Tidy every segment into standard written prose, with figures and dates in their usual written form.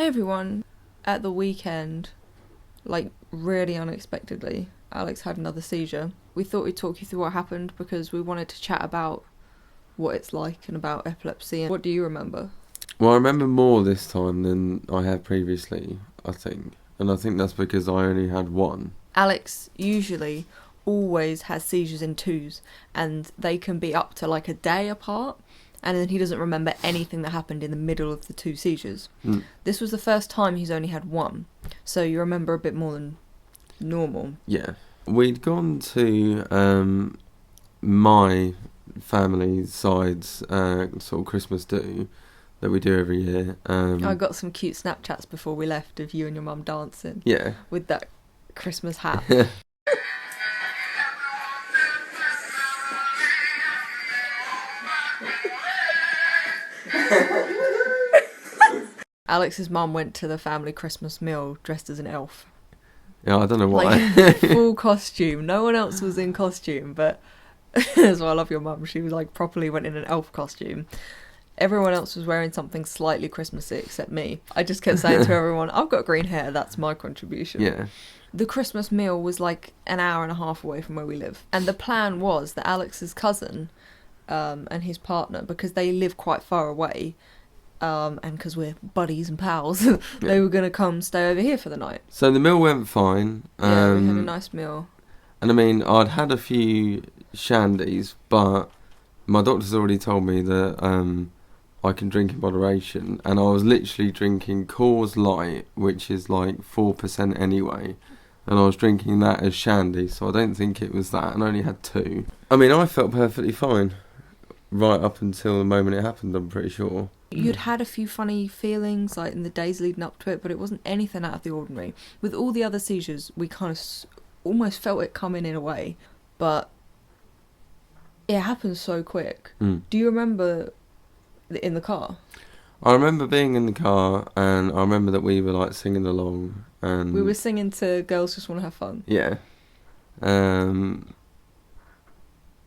Hey everyone, at the weekend, like really unexpectedly, Alex had another seizure. We thought we'd talk you through what happened because we wanted to chat about what it's like and about epilepsy. And what do you remember? Well, I remember more this time than I had previously, I think. And I think that's because I only had one. Alex usually always has seizures in twos, and they can be up to like a day apart, and then he doesn't remember anything that happened in the middle of the two seizures. This was the first time he's only had one, so you remember a bit more than normal. Yeah. We'd gone to my family side's sort of Christmas do that we do every year. I got some cute Snapchats before we left of you and your mum dancing. Yeah. With that Christmas hat. Alex's mum went to the family Christmas meal dressed as an elf. Yeah, I don't know why. Like, full costume. No one else was in costume, but that's why I love your mum. She was like properly went in an elf costume. Everyone else was wearing something slightly Christmassy except me. I just kept saying to everyone, I've got green hair, that's my contribution. Yeah. The Christmas meal was like an hour and a half away from where we live. And the plan was that Alex's cousin and his partner, because they live quite far away, and because we're buddies and pals, they were going to come stay over here for the night. So the meal went fine. Yeah, we had a nice meal. And I mean, I'd had a few shandies, but my doctor's already told me that I can drink in moderation, and I was literally drinking Coors Light, which is like 4% anyway, and I was drinking that as shandy, so I don't think it was that, and I only had two. I mean, I felt perfectly fine right up until the moment it happened, I'm pretty sure. You'd had a few funny feelings like in the days leading up to it, but it wasn't anything out of the ordinary. With all the other seizures, we kind of almost felt it coming in a way, but it happened so quick. Do you remember in the car? I remember being in the car, and I remember that we were like singing along, and we were singing to Girls Just Want to Have Fun. Yeah.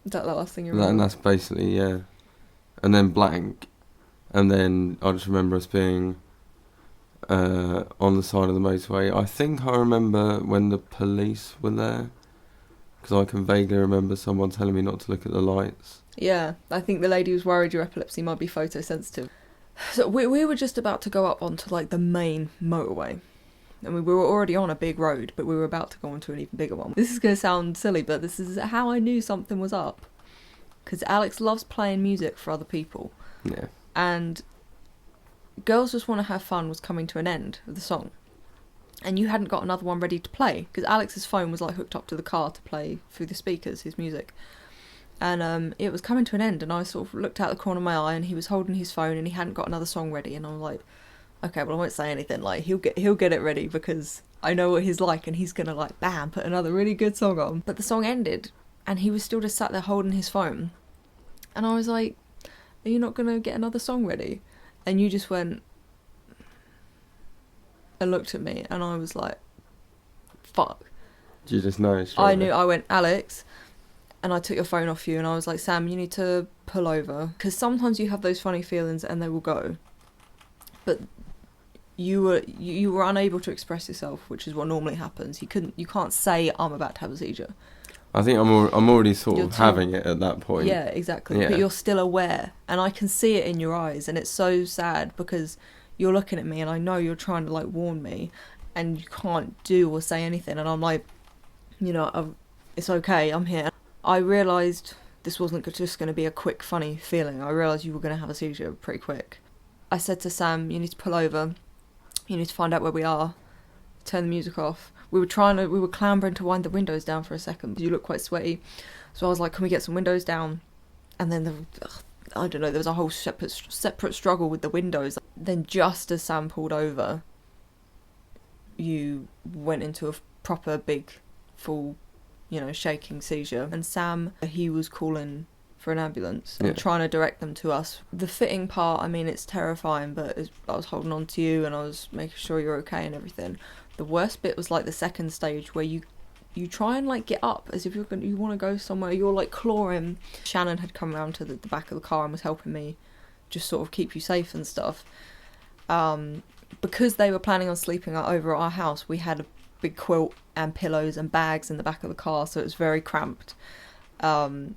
Is that the last thing you remember? And that's basically, yeah. And then Blank. And then I just remember us being on the side of the motorway. I think I remember when the police were there, because I can vaguely remember someone telling me not to look at the lights. Yeah, I think the lady was worried your epilepsy might be photosensitive. So we were just about to go up onto like the main motorway. I mean, we were already on a big road, but we were about to go onto an even bigger one. This is going to sound silly, but this is how I knew something was up. Because Alex loves playing music for other people. Yeah. And Girls Just Want to Have Fun was coming to an end of the song. And you hadn't got another one ready to play. Because Alex's phone was like hooked up to the car to play through the speakers, his music. And it was coming to an end, and I sort of looked out the corner of my eye, and he was holding his phone, and he hadn't got another song ready, and I was like, okay, well I won't say anything, like he'll get it ready, because I know what he's like, and he's gonna like bam, put another really good song on. But the song ended, and he was still just sat there holding his phone, and I was like, are you not gonna get another song ready? And you just went and looked at me, and I was like, fuck. Did you just know? I knew. I went, Alex. And I took your phone off you, and I was like, Sam, you need to pull over. Because sometimes you have those funny feelings and they will go. But you were unable to express yourself, which is what normally happens. You can't say, I'm about to have a seizure. I think I'm already sort of having it at that point. Yeah, exactly. Yeah. But you're still aware. And I can see it in your eyes. And it's so sad because you're looking at me and I know you're trying to like warn me. And you can't do or say anything. And I'm like, it's okay, I'm here. I realised this wasn't just going to be a quick, funny feeling. I realised you were going to have a seizure pretty quick. I said to Sam, you need to pull over. You need to find out where we are. Turn the music off. We were clambering to wind the windows down for a second. You look quite sweaty. So I was like, can we get some windows down? And then, I don't know, there was a whole separate struggle with the windows. Then just as Sam pulled over, you went into a proper big, full, shaking seizure. And Sam, he was calling for an ambulance and trying to direct them to us. The fitting part, I mean, it's terrifying, but I was holding on to you and I was making sure you're okay and everything. The worst bit was like the second stage where you try and like get up as if you want to go somewhere. You're like clawing. Shannon had come around to the back of the car and was helping me just sort of keep you safe and stuff. because they were planning on sleeping over at our house, we had a big quilt and pillows and bags in the back of the car, so it was very cramped. And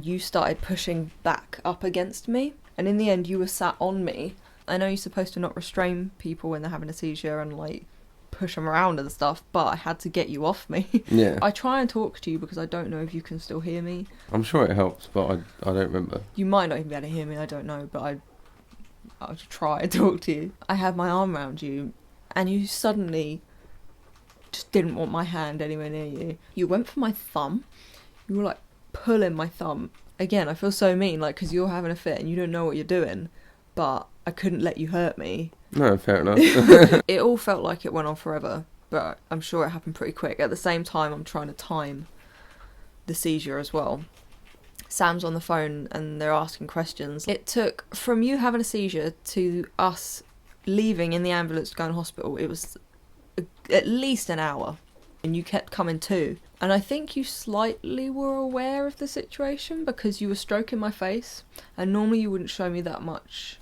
you started pushing back up against me, and in the end you were sat on me. I know you're supposed to not restrain people when they're having a seizure and like push them around and stuff, but I had to get you off me. Yeah. I try and talk to you because I don't know if you can still hear me. I'm sure it helps, but I don't remember. You might not even be able to hear me, I don't know, but I'll try and talk to you. I had my arm around you, and you suddenly just didn't want my hand anywhere near you. You went for my thumb. You were like pulling my thumb. Again, I feel so mean, like, because you're having a fit and you don't know what you're doing, but I couldn't let you hurt me. No, fair enough. It all felt like it went on forever, but I'm sure it happened pretty quick. At the same time, I'm trying to time the seizure as well. Sam's on the phone and they're asking questions. It took, from you having a seizure to us leaving in the ambulance to go to hospital, it was at least an hour. And you kept coming to. And I think you slightly were aware of the situation because you were stroking my face. And normally you wouldn't show me that much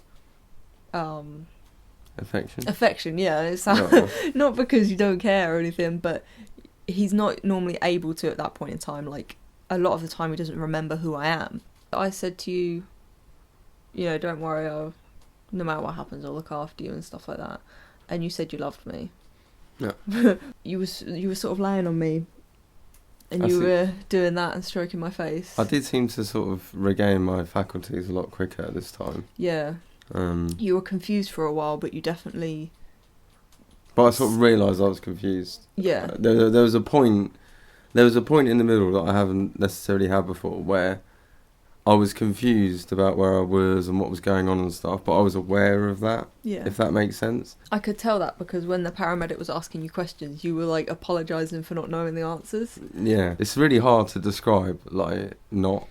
affection, yeah. It's not because you don't care or anything, but he's not normally able to at that point in time. Like, a lot of the time he doesn't remember who I am. I said to you, don't worry, no matter what happens, I'll look after you and stuff like that. And you said you loved me. Yeah. You were sort of laying on me, and you were doing that and stroking my face. I did seem to sort of regain my faculties a lot quicker at this time. Yeah. You were confused for a while, but you definitely... But I sort of realised I was confused. Yeah. There was a point in the middle that I haven't necessarily had before where I was confused about where I was and what was going on and stuff, but I was aware of that, if that makes sense. I could tell that because when the paramedic was asking you questions, you were like apologising for not knowing the answers. Yeah, it's really hard to describe, like, not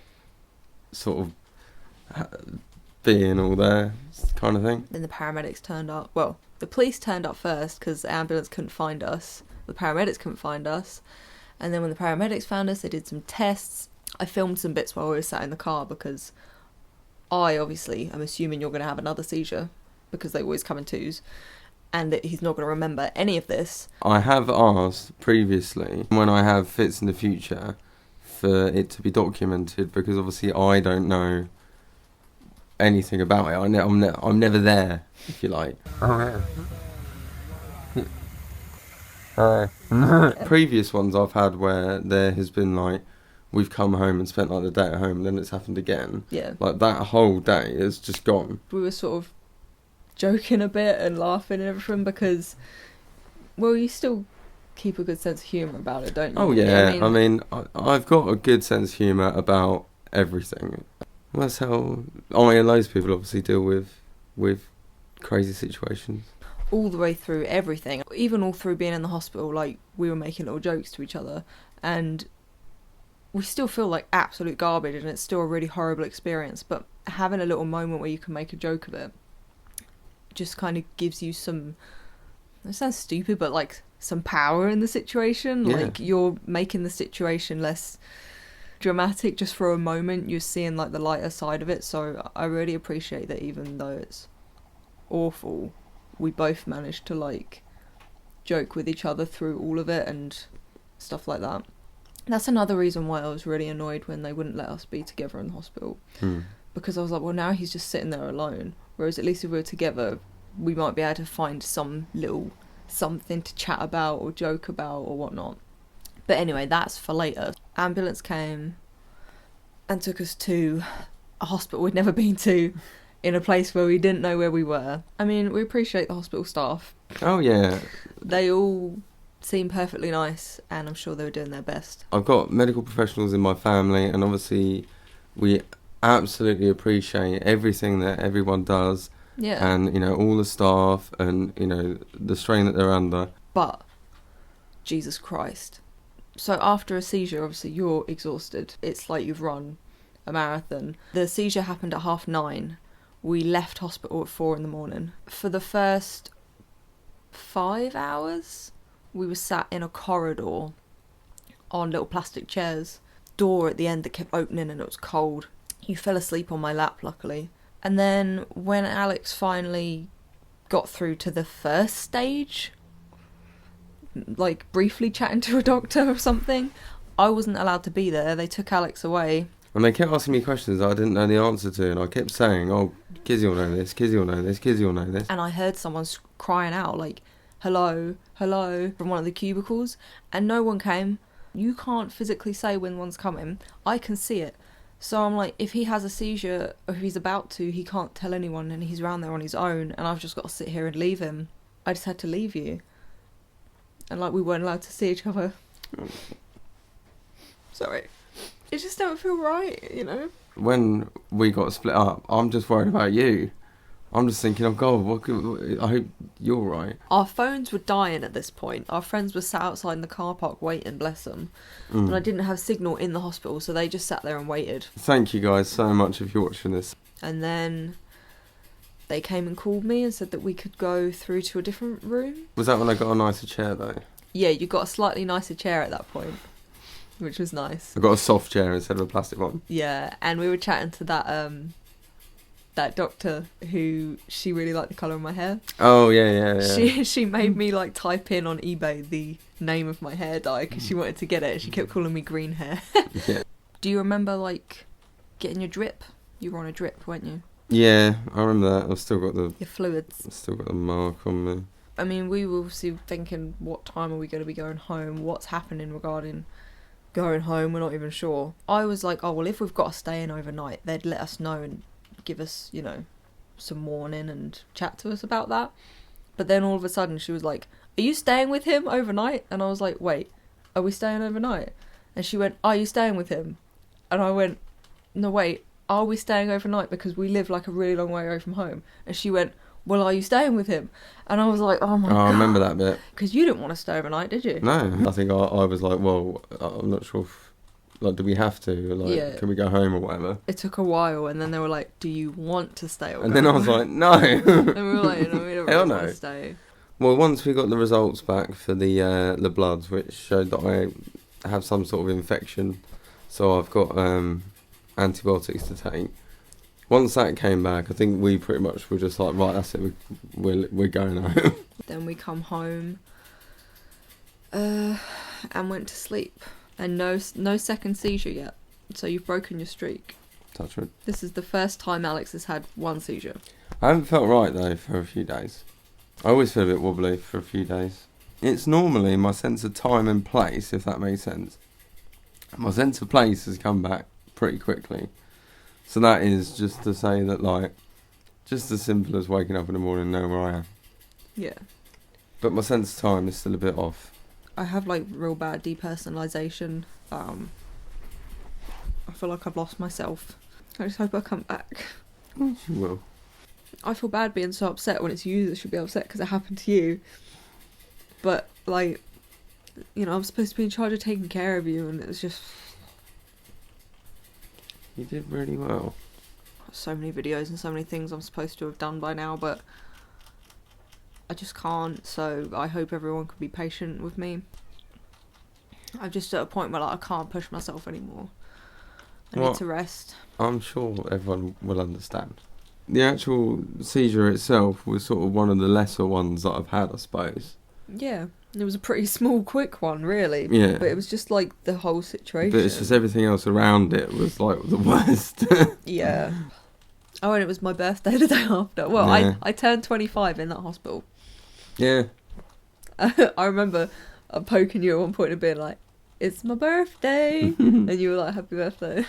sort of being all there kind of thing. Then the paramedics turned up. Well, the police turned up first because the ambulance couldn't find us. The paramedics couldn't find us. And then when the paramedics found us, they did some tests. I filmed some bits while we were sat in the car because I obviously am assuming you're going to have another seizure because they always come in twos, and that he's not going to remember any of this. I have asked previously, when I have fits in the future, for it to be documented because obviously I don't know anything about it. I'm never there, if you like. Oh yeah. Previous ones I've had where there has been like, we've come home and spent like the day at home and then it's happened again. Yeah. Like that whole day is just gone. We were sort of joking a bit and laughing and everything because, well, you still keep a good sense of humour about it, don't you? Oh yeah, I mean, I've got a good sense of humour about everything. That's how I and loads of people obviously deal with crazy situations. All the way through everything, even all through being in the hospital, like, we were making little jokes to each other, and we still feel like absolute garbage, and it's still a really horrible experience, but having a little moment where you can make a joke of it just kind of gives you some, it sounds stupid, but like some power in the situation. Yeah. Like, you're making the situation less dramatic just for a moment. You're seeing like the lighter side of it. So I really appreciate that, even though it's awful, we both managed to like joke with each other through all of it and stuff like that. That's another reason why I was really annoyed when they wouldn't let us be together in the hospital. Because I was like, well, now he's just sitting there alone, whereas at least if we were together we might be able to find some little something to chat about or joke about or whatnot. But anyway, that's for later. Ambulance came and took us to a hospital we'd never been to, in a place where we didn't know where we were. I mean, we appreciate the hospital staff. Oh yeah. They all seem perfectly nice, and I'm sure they were doing their best. I've got medical professionals in my family, and obviously we absolutely appreciate everything that everyone does. Yeah. And, all the staff and, the strain that they're under. But, Jesus Christ. So after a seizure, obviously you're exhausted. It's like you've run a marathon. The seizure happened at 9:30. We left hospital at 4 a.m. For the first 5 hours, we were sat in a corridor on little plastic chairs. Door at the end that kept opening and it was cold. You fell asleep on my lap, luckily. And then when Alex finally got through to the first stage, like briefly chatting to a doctor or something. I wasn't allowed to be there. They took Alex away. And they kept asking me questions I didn't know the answer to, and I kept saying, "Oh, Kizzy will know this, Kizzy will know this, Kizzy will know this." And I heard someone crying out, like, hello, hello, from one of the cubicles, and no one came. You can't physically say when one's coming. I can see it. So I'm like, if he has a seizure, or if he's about to, he can't tell anyone, and he's around there on his own, and I've just got to sit here and leave him. I just had to leave you. And, like, we weren't allowed to see each other. Sorry. It just don't feel right, you know? When we got split up, I'm just worried about you. I'm just thinking, oh God, I hope you're right. Our phones were dying at this point. Our friends were sat outside in the car park waiting, bless them. And I didn't have signal in the hospital, so they just sat there and waited. Thank you guys so much if you're watching this. And then they came and called me and said that we could go through to a different room. Was that when I got a nicer chair though? Yeah, you got a slightly nicer chair at that point, which was nice. I got a soft chair instead of a plastic one. Yeah, and we were chatting to that doctor who, she really liked the colour of my hair. Oh yeah. She made me like type in on eBay the name of my hair dye because she wanted to get it. She kept calling me green hair. Yeah. Do you remember like getting your drip? You were on a drip, weren't you? Yeah, I remember that. I've still got Your fluids. the mark on me. I mean, we were obviously thinking, what time are we going to be going home? What's happening regarding going home? We're not even sure. I was like, oh well, if we've got to stay in overnight, they'd let us know and give us, you know, some warning and chat to us about that. But then all of a sudden she was like, are you staying with him overnight? And I was like, wait, are we staying overnight? And she went, are you staying with him? And I went, no wait, are we staying overnight, because we live like a really long way away from home? And she went, well, are you staying with him? And I was like, oh my God. I remember that bit. Because you didn't want to stay overnight, did you? No, I think I was like, well, I'm not sure if, like, do we have to? Like, Yeah. can we go home or whatever? It took a while, and then they were like, do you want to stay or And then I was like, no. And we were like, no, we don't Hell really want no. to stay. Well, once we got the results back for the bloods, which showed that I have some sort of infection, so I've got antibiotics to take. Once that came back, I think we pretty much were just like, right, that's it, we're going home. Then we come home and went to sleep. And no second seizure yet. So you've broken your streak. Touch wood. This is the first time Alex has had one seizure. I haven't felt right though for a few days. I always feel a bit wobbly for a few days. It's normally my sense of time and place, if that makes sense. My sense of place has come back pretty quickly. So that is just to say that, like, just as simple as waking up in the morning and knowing where I am. Yeah. But my sense of time is still a bit off. I have like real bad depersonalization. I feel like I've lost myself. I just hope I come back. You will. I feel bad being so upset when it's you that should be upset because it happened to you. But, like, you know, I'm supposed to be in charge of taking care of you, and it's just... You did really well. So many videos and so many things I'm supposed to have done by now, but I just can't, so I hope everyone can be patient with me. I'm just at a point where, like, I can't push myself anymore. I need to rest. I'm sure everyone will understand. The actual seizure itself was sort of one of the lesser ones that I've had, I suppose. Yeah, it was a pretty small, quick one, really. Yeah. But it was just, like, the whole situation. But it's just everything else around it was, like, the worst. Yeah. Oh, and it was my birthday the day after. Well, Yeah. I turned 25 in that hospital. Yeah. I remember poking you at one point and being like, it's my birthday. And you were like, happy birthday.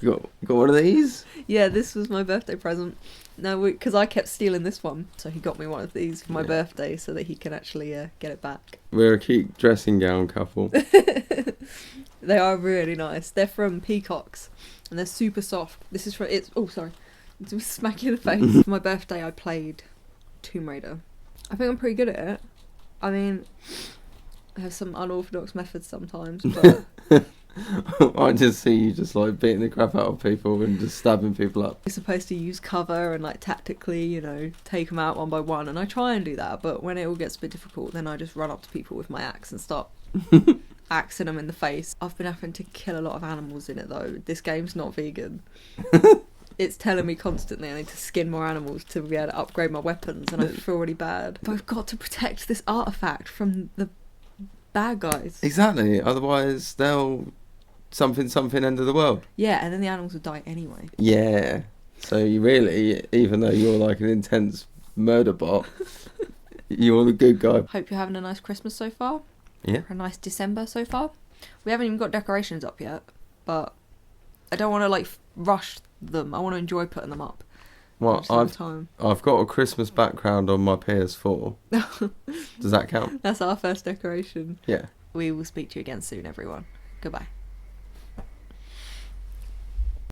You got one of these? Yeah, this was my birthday present. No, because I kept stealing this one. So he got me one of these for my birthday so that he can actually get it back. We're a cute dressing gown couple. They are really nice. They're from Peacocks. And they're super soft. This is from... Oh, sorry. To smack you in the face. For my birthday, I played Tomb Raider. I think I'm pretty good at it. I mean, I have some unorthodox methods sometimes, but... I just see you just, like, beating the crap out of people and just stabbing people up. You're supposed to use cover and, like, tactically, you know, take them out one by one, and I try and do that, but when it all gets a bit difficult, then I just run up to people with my axe and start axing them in the face. I've been having to kill a lot of animals in it, though. This game's not vegan. it's telling me constantly I need to skin more animals to be able to upgrade my weapons, and I feel really bad. But I've got to protect this artifact from the bad guys. Exactly. Otherwise, they'll something end of the world. Yeah, and then the animals will die anyway. Yeah. So you really, even though you're like an intense murder bot, you're the good guy. Hope you're having a nice Christmas so far. Yeah. Or a nice December so far. We haven't even got decorations up yet, but I don't want to like rush them. I want to enjoy putting them up. Well, I've got a Christmas background on my PS4. Does that count? That's our first decoration. Yeah. We will speak to you again soon, everyone. Goodbye.